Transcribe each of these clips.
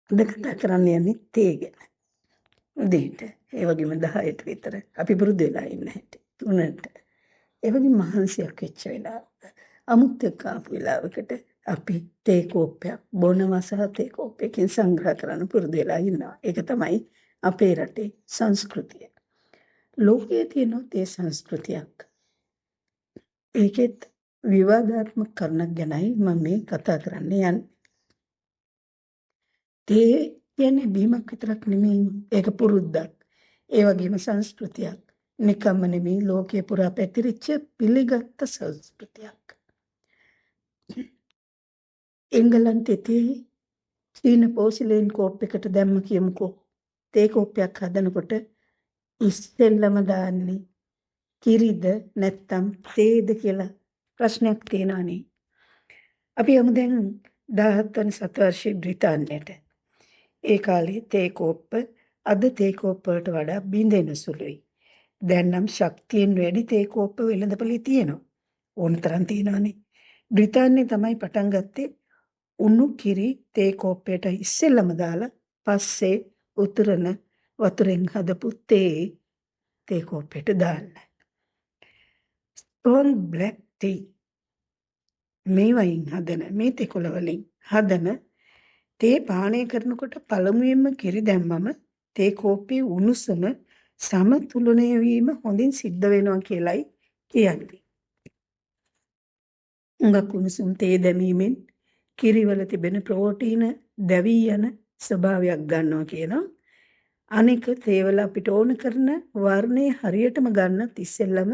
අද කතා කරන්න යන්නේ තේ ගැන. උදේට ඒ වගේම 10ට විතර අපි පුරුදු වෙලා ඉන්න හැටි. 3ට. ඒ වගේ මහන්සියක් වෙච්ච වෙලාවක අමුත් එක්ක ආපු වෙලාවකට අපි තේ කෝප්පයක් බොනවා සහ තේ කෝප්පයකින් සංග්‍රහ කරන්න පුරුදු වෙලා ඉන්නවා. ඒක තමයි අපේ රටේ සංස්කෘතිය. ලෝකයේ තියෙන තේ සංස්කෘතියක්. ඒකෙත් විවාදාත්මක කරුණක් ගැනයි මම මේ කතා කරන්න යන්නේ. තේ කියන්නේ බීමක් විතරක් නෙමෙයි. ඒක පුරුද්දක්. ඒ වගේම සංස්කෘතියක්. නිකම්ම නෙමෙයි ලෝකේ පුරා පැතිරිච්ච පිළිගත් සංස්කෘතියක්. එංගලන්තයේ තේ චීන පෝසිලෙන් කෝප් එකට දැම්ම කියමුකෝ. තේ කෝප්පයක් හදනකොට ඉස්සෙල්ලම දාන්නේ කිරිද නැත්නම් තේද කියලා ප්‍රශ්නයක් තියෙනවානේ. අපි යමු දැන් 17 වෙනි සතවර්ෂයේ බ්‍රිතාන්‍යයට. ඒ කාලේ තේ කෝප්ප අද තේ කෝප්ප වලට වඩා බිඳෙන සුළුයි. දැන් නම් ශක්තියෙන් වැඩි තේ කෝප්ප වෙළඳපොලේ තියෙනවා. ඕන තරම් තියෙනවානේ. බ්‍රිතාන්‍යයේ තමයි පටන් ගත්තේ උණු කිරි තේ කෝප්පයට ඉස්සෙල්ලම දාලා පස්සේ උතුරන වතුරෙන් හදපු තේ කෝප්පයට දාන්න. ස්ට්‍රෝං බ්ලැක් ටී මේ වයින් හදන මේ තෙකොළ වලින් හදන තේ පානය කරනකොට පළමුවෙන්ම කිරි දැම්මම තේ කෝප්පේ උණුසුම සමතුලනය වීම හොඳින් සිද්ධ වෙනවා කියලයි කියන්නේ. උඟක් උණුසුම් තේ දැමීමෙන් කිරිවල තිබෙන ප්‍රෝටීන දැවී යන ස්වභාවයක් ගන්නවා කියනවා. අනික තේවල අපිට ඕන කරන වර්ණය හරියටම ගන්නත් ඉස්සෙල්ලම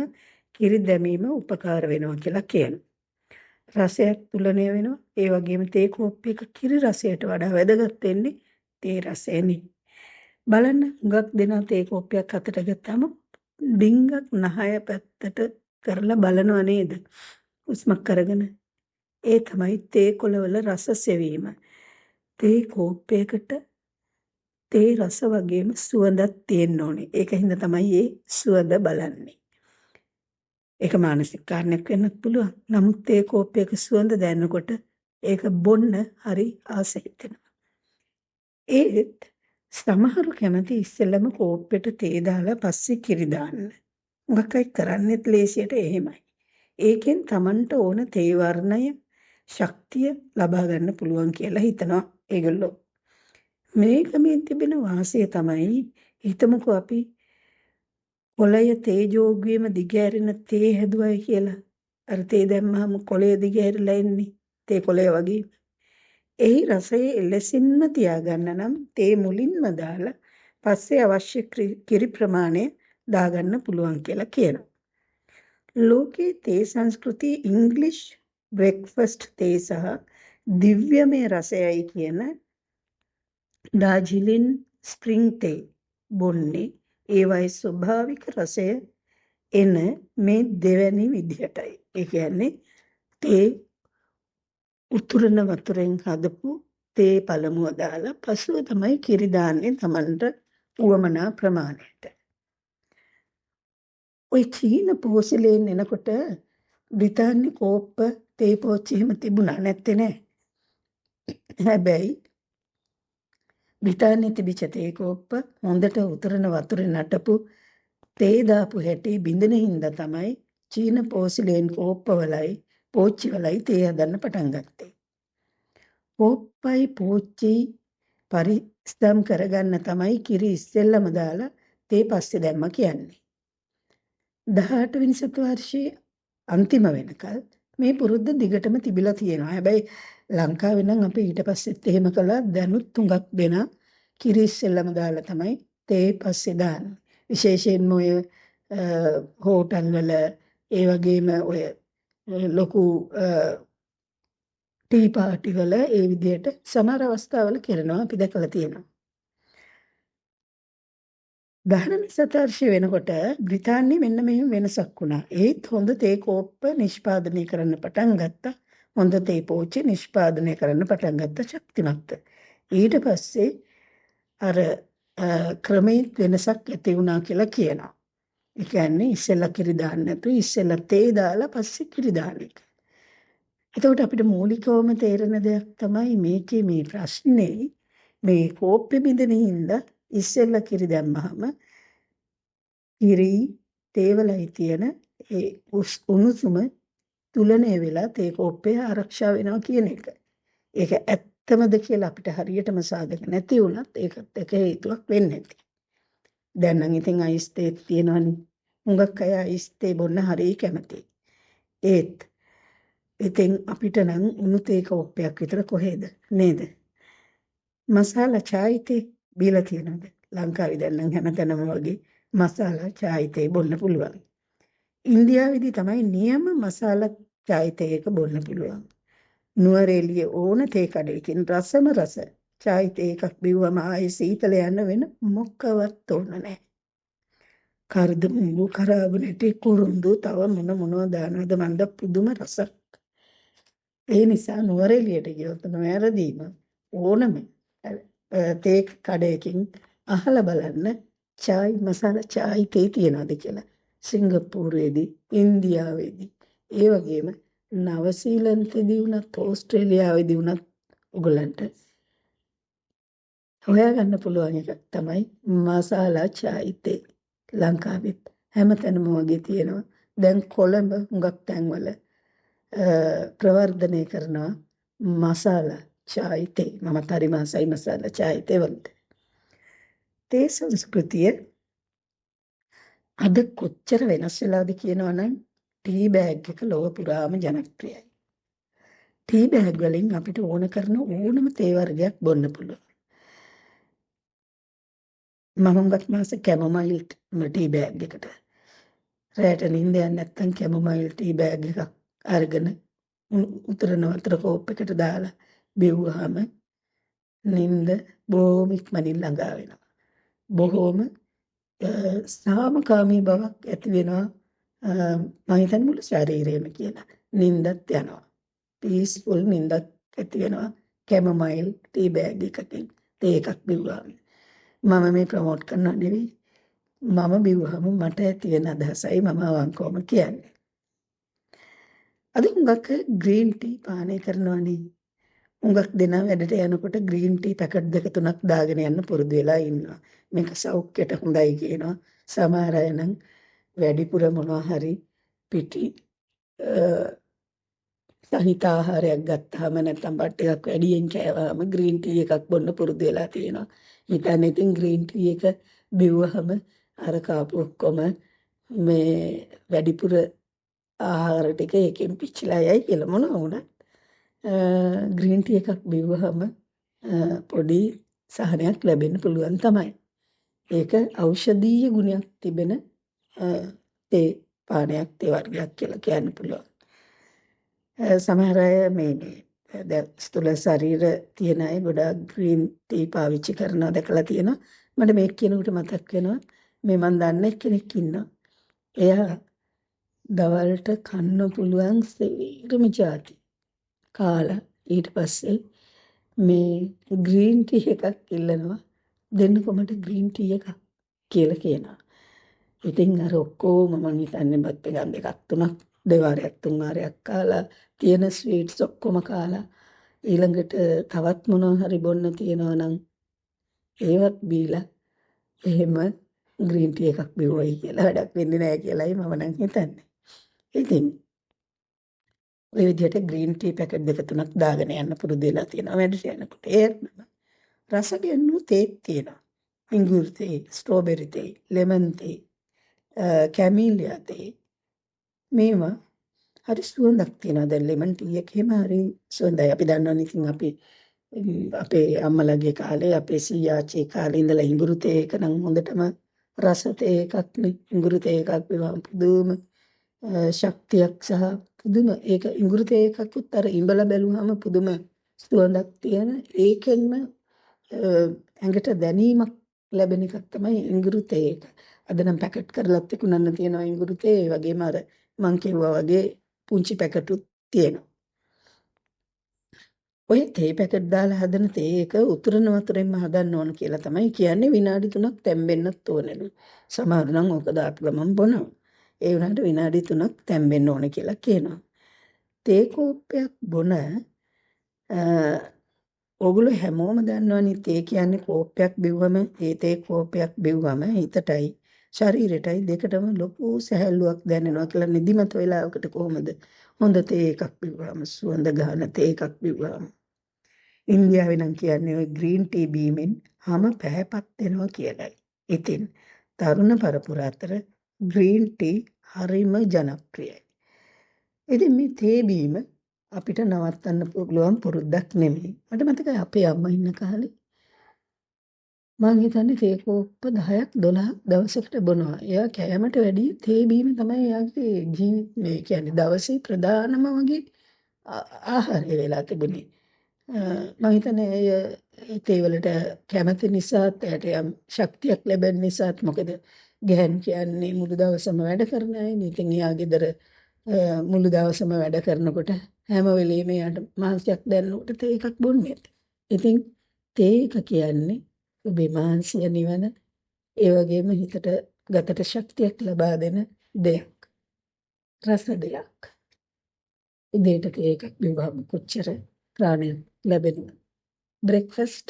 කිරි දැමීම උපකාර වෙනවා කියලා කියනවා. රසයක් තුලණය වෙනවා. ඒ වගේම තේ කෝප්පයක කිරි රසයට වඩා වැදගත් වෙන්නේ තේ රසයනේ. බලන්න හුඟක් දෙනා තේ කෝප්පයක් අතට ගත්තාම ඩිංගක් නහය පැත්තට කරලා බලනව නේද? හුස්මක් අරගෙන. ඒ තමයි තේ කොළවල රස සෙවීම. තේ කෝප්පයකට තේ රස වගේම සුවඳක් තියෙන්න ඕනේ. ඒකින්ද තමයි ඒ සුවඳ බලන්නේ. ඒක මානසික කාරණයක් වෙන්නත් පුළුවන්. නමුත් තේ කෝප්පයක සුවඳ දැනනකොට ඒක බොන්න හරි ආස හිතෙනවා. ඒත් සමහරු කැමති ඉස්සෙල්ලම කෝප්පෙට තේ දාලා පස්සේ කිරි දාන්න. මොකක් අය කරන්නේත් ලේසියට එහෙමයි. ඒකෙන් Tamanට ඕන තේ වර්ණය ශක්තිය ලබා ගන්න පුළුවන් කියලා හිතනවා ඒගොල්ලෝ. මේකමෙන් තිබෙන වාසිය තමයි හිතමුකෝ අපි කොළය තේජෝග්‍යම දිගෑරෙන තේ හැදුවයි කියලා. අර තේ දැම්මහම කොළය දිගෑරිලා එන්නේ තේ කොළය වගේ. එහි රසය එලෙසින්ම තියාගන්න නම් තේ මුලින්ම දාලා පස්සේ අවශ්‍ය කිරි ප්‍රමාණය දාගන්න පුළුවන් කියලා කියනවා. ලෝකයේ තේ සංස්කෘතිය ඉංග්ලිෂ් බ්‍රෙක්ෆාස්ට් තේ සහ දිව්‍යමය රසයයි කියන ඩාර්ජිලින් ස්ප්‍රින්ග් තේ බොන්නේ ඒවයි ස්වභාවික රසය එන මේ දෙවැනි විදිහටයි. ඒ කියන්නේ තේ උතුරන වතුරෙන් හදපු තේ පළමුව දාලා පසුව තමයි කිරි දාන්නේ Tamanට උවමනා ප්‍රමාණයට. ඔය චීන පෝසිලෙන් එනකොට බ්‍රිතාන්‍ය කෝප්ප තේ පෝච්චි එහෙම තිබුණා නැත්තේ නෑ. හැබැයි බ්‍රිතාන්‍යයේ තිබිච්ච තේ කෝප්ප හොඳට උතුරන වතුරේ නටපු තේ දාපු හැටි බින්දෙන හින්දා තමයි චීන පෝසිලෙන් කෝප්පවලයි පෝච්චිවලයි තේ හදන්න පටන් ගත්තේ. කෝප්පයි පෝච්චි පරිස්සම් කරගන්න තමයි කිරි ඉස්සෙල්ලම දාලා තේ පස්සේ දැම්ම කියන්නේ. 18 වෙනි සතවර්ෂයේ අන්තිම වෙනකල් මේ පුරුද්ද දිගටම තිබිලා තියෙනවා. හැබැයි ලංකාවේ නම් අපි ඊට පස්සෙත් එහෙම කළා. දැනුත් තුඟක් දෙනා කිරි ඉස්සෙල්ලම දාලා තමයි තේ පස්සේ දාන්නේ. විශේෂයෙන්ම ඔය හෝටල් වල ඒ වගේම ඔය ලොකු ටී පාටි වල ඒ විදිහට සමහර අවස්ථාවල කරනවා අපි දැකලා තියෙනවා. 19 සතවර්ෂය වෙනකොට බ්‍රිතාන්‍යයේ මෙන්න මෙහෙම වෙනසක් වුණා. ඒත් හොඳ තේ කෝප්ප නිෂ්පාදනය කරන්න පටන් ගත්තා. හොඳ තේ පෝච්චි නිෂ්පාදනය කරන්න පටන් ගත්තා ශක්තිමත්. ඊට පස්සේ අර ක්‍රමයේ වෙනසක් ඇති වුණා කියලා කියනවා. ඒ කියන්නේ ඉස්සෙල්ලා කිරි දාන්න නැතුව ඉස්සෙල්ලා තේ දාලා පස්සේ කිරි දාන එක. එතකොට අපිට මූලිකවම තේරෙන දෙයක් තමයි මේකේ මේ ප්‍රශ්නේ මේ කෝප්පෙ බිඳෙන හින්දා ඉස්සෙල්ලා කිරි දැම්මහම කිරි තේවලයි තියෙන ඒ උණුසුම තුලණය වෙලා තේ කෝප්පය ආරක්ෂා වෙනවා කියන එක. ඒක ඇත්තමද කියලා අපිට හරියටම සාධක නැති වුණත් ඒකත් එක හේතුවක් වෙන්නේ නැති. දැන් නම් ඉතින් අයිස් තේ තියෙනවනේ. හුඟක් අය අයිස් තේ බොන්න හරිය කැමතියි. ඒත් ඉතින් අපිට නම් උණු තේ කෝප්පයක් විතර කොහෙද නේද? මසාලා චායි තේ බීලා තියෙනවද? ලංකාවේ දැන් නම් හැමතැනම වගේ මසාලා චායි තේ බොන්න පුළුවන්. ඉන්දියාවේදී තමයි නියම මසාලා චායි තේ එක බොන්න පුළුවන්. නුවරඑළිය ඕන තේ කඩේකින් රසම රස චායි තේ එකක් බිව්වම ආයේ සීතල යන්න වෙන මොකවත් ඕන නැහැ. කරදමුළු කරාබනටි කුරුඳු තව මොනවද දානවද මන්ද පුදුම රසක්. ඒ නිසා නුවරඑළියට ගියොත් නොවැරදීම ඕනම තේ කඩේකින් අහලා බලන්න චායි මසාලා චායි තේ තියනවාද කියලා. සිංගප්පූරුවේදී ඉන්දියාවේදී ඒ වගේම නවසීලන්තෙදී වුණත් ඕස්ට්‍රේලියාවේදී වුණත් ඔයගලන්ට හොයාගන්න පුළුවන් එකක් තමයි මසාලා චායි තේ. ලංකාවෙත් හැමතැනම වගේ තියෙනවා. දැන් කොළඹ හුඟක් තැන්වල ප්‍රවර්ධනය කරනවා මසාලා චායි තේ. මමත් හරි මාසයි මසාලා චායි තේ වලට. තේ සංස්කෘතිය අද කොච්චර වෙනස් වෙලාද කියනවනම් ටී බෑග් එක ලොව පුරාම ජනප්‍රියයි. ටී බෑග් වලින් අපිට ඕන කරන ඕනම තේ වර්ගයක් බොන්න පුළුවන්. මම හුඟක් මාස කැමොමයිල් ටී බෑග් එකට රැට නිින්ද යන්නේ නැත්නම් කැමොමයිල් ටී බෑග් එකක් අරගෙන උතරන වතුර කෝප් එකට දාලා බිව්වහම නිින්ද බොහොම ඉක්මනින් ළඟා වෙනවා. බොහොම සාමකාමී බවක් ඇති වෙනවා. මම හිතන්නේ මුළු ශරීරයම කියලා. නිින්දත් යනවා. පීස්ෆුල් නිින්දත් ඇති වෙනවා. කැමොමයිල් ටී බෑග් එකකින් තේ එකක් බිව්වහම. මම මේ ප්‍රොමෝට් කරනවා නෙවෙයි. මම බිව්වහම මට ඇති වෙන අදහසයි මම අවංකවම කියන්නේ. අද හුඟක් ග්‍රීන් ටී පානය කරනවානේ. හුඟක් දෙනා වැඩට යනකොට ග්‍රීන් ටී පැකට් දෙක තුනක් දාගෙන යන්න පුරුදු වෙලා ඉන්නවා. මේක සෞඛ්‍යයට හොඳයි කියනවා. සමහර අය නම් වැඩිපුර මොනවා හරි පිටි සහිත ආහාරයක් ගත්තාම නැත්නම් බත් ටිකක් වැඩියෙන් කෑවම ග්‍රීන් ටී එකක් බොන්න පුරුදු වෙලා තියෙනවා. හිතන්නේ ඉතින් ග්‍රීන් ටී එක බිව්වහම අර කාපු ඔක්කොම මේ වැඩිපුර ආහාර ටික එකෙන් පිච්චිලා යයි කියලා මොනවා වුණත් ග්‍රීන් ටී එකක් බිව්වහම පොඩි සහනයක් ලැබෙන්න පුළුවන් තමයි. ඒක ඖෂධීය ගුණයක් තිබෙන තේ පානයක් තේ වර්ගයක් කියලා කියන්න පුළුවන්. සමහර අය මේ ස්ථූල ශරීර තියෙන අය ගොඩාක් ග්‍රීන් ටී පාවිච්චි කරනවා දැකලා තියෙනවා. මට මේක කියනකොට මතක් වෙනවා මේ මන් දන්න කෙනෙක් ඉන්නවා. එයා දවල්ට කන්න පුළුවන් සේරම જાති කාලා ඊට පස්සේ මේ ග්‍රීන් ටී එකක් ඉල්ලනවා දෙන්නකො මට ග්‍රීන් ටී එකක් කියලා කියනවා. ඉතින් අර ඔක්කොම මම හිතන්නේ බත් එකක් දෙකක් තුනක් දෙවාරයක් තුන් වාරයක් කාලා තියෙන ස්වීට්ස් ඔක්කොම කාලා ඊළඟට තවත් මොනවා හරි බොන්න තියෙනවා නම් ඒවත් බීලා එහෙම ග්‍රීන් ටී එකක් බිව්වයි කියලා වැඩක් වෙන්නේ නැහැ කියලායි මම නම් හිතන්නේ. ඉතින් ඔය විදිහට ග්‍රීන් ටී පැකට් දෙක තුනක් දාගෙන යන්න පුරුදු වෙලා තියෙනවා වැඩට යනකොට. ඒත් රස ගෙන්නු තේ තියෙනවා. ඉඟුරු තේ, ස්ට්‍රෝබෙරි තේ, ලෙමන් තේ, කැමීලියා තේ මේවා හරි සුවඳක් තියෙනවා. දැන් ලෙමන් ටී එකේම හරි සුවඳයි. අපි දන්නවනේ ඉතින් අපි අපේ අම්මලාගේ කාලේ අපේ සීයාචේ කාලේ ඉඳලා ඉඟුරු තේ එක නම් හොඳටම රස තේ එකක් නේ. ඉඟුරු තේ එකක් බිව්වම පුදුම ශක්තියක් සහ පුදුම ඒක ඉඟුරු තේ එකකුත් අර ඉඹලා බැලුවාම පුදුම සුවඳක් තියෙන ඒකෙන්ම ඇඟට දැනීමක් ලැබෙන එකක් තමයි ඉඟුරු තේ එක. අද නම් පැකට් කරලත් විකුණන්න තියෙනවා ඉඟුරු තේ. ඒ වගේම අර මං කිව්වා වගේ පුංචි පැකටුත් තියෙනවා. ඔය තේ පැකට් දාලා හදන තේ එක උතුරන වතුරෙන්ම හදන්න ඕන කියලා තමයි කියන්නේ. විනාඩි 3ක් තැම්බෙන්නත් ඕනලු. සමහර නම් ඕක දාපු ගමන් බොනවා. ඒ වුණාට විනාඩි 3ක් තැම්බෙන්න ඕන කියලා කියනවා. තේ කෝප්පයක් බොන ඕගොල්ලෝ හැමෝම දන්නවනේ තේ කියන්නේ කෝප්පයක් බිව්වම ඒ තේ කෝප්පයක් බිව්වම හිතටයි ශරීරෙටයි දෙකටම ලොකු සැහැල්ලුවක් දැනෙනවා කියලා නිදිමත වෙලාවකට කොහොමද හොඳ තේ එකක් බිව්වම සුවඳ ගහන තේ එකක් බිව්වම ඉන්දියාවේ නම් කියන්නේ ඔය ග්‍රීන් ටී බීමෙන් හැම පැහැපත් වෙනවා කියලයි. ඉතින් තරුණ පරපුර අතර ග්‍රීන් ටී හරිම ජනප්‍රියයි. ඉතින් මේ තේ බීම අපිට නවත්තන්න පුළුවන් පුරුද්දක් නෙමෙයි. මට මතකයි අපේ අම්මා ඉන්න කාලේ මං හිතන්නේ තේ කෝප්ප 10ක් 12ක් දවසකට බොනවා. එයා කෑමට වැඩිය තේ බීම තමයි එයාගේ මේ කියන්නේ දවසේ ප්‍රධානම වගේ ආහාරය වෙලා තිබුණේ. මං හිතන්නේ එය තේ වලට කැමති නිසාත් එයාට යම් ශක්තියක් ලැබෙන නිසාත් මොකද ගැහන් කියන්නේ මුළු දවසම වැඩ කරන අයනේ. ඉතින් එයා ගෙදර මුළු දවසම වැඩ කරනකොට හැම වෙලෙම යාට මාංශයක් දැනනකොට තේ එකක් බොන්නේ නැති. ඉතින් තේ එක කියන්නේ ඔබේ මාංශය නිවන ඒ වගේම හිතට ගතට ශක්තියක් ලබා දෙන දෙයක්. රස දෙයක්. ඉදේට තේ එකක් බිව්වම කොච්චර ප්‍රාණයක් ලැබෙනවද? බ්‍රෙක්ෆාස්ට්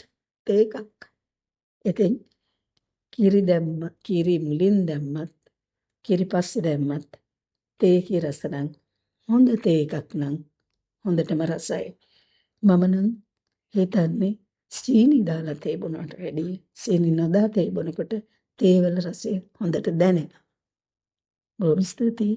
තේ එකක්. ඉතින් කිරි මුලින් දැම්මත් කිරි පස්සේ දැම්මත් තේ කී රස නම් හොඳ තේ එකක් නම් හොඳටම රසයි. මම නම් හිතන්නේ සීනි දාලා තේ බොනවට වැඩිය සීනි නොදා තේ බොනකොට තේ වල රසය හොඳට දැනෙනවා. බොහොම ස්තුතියි.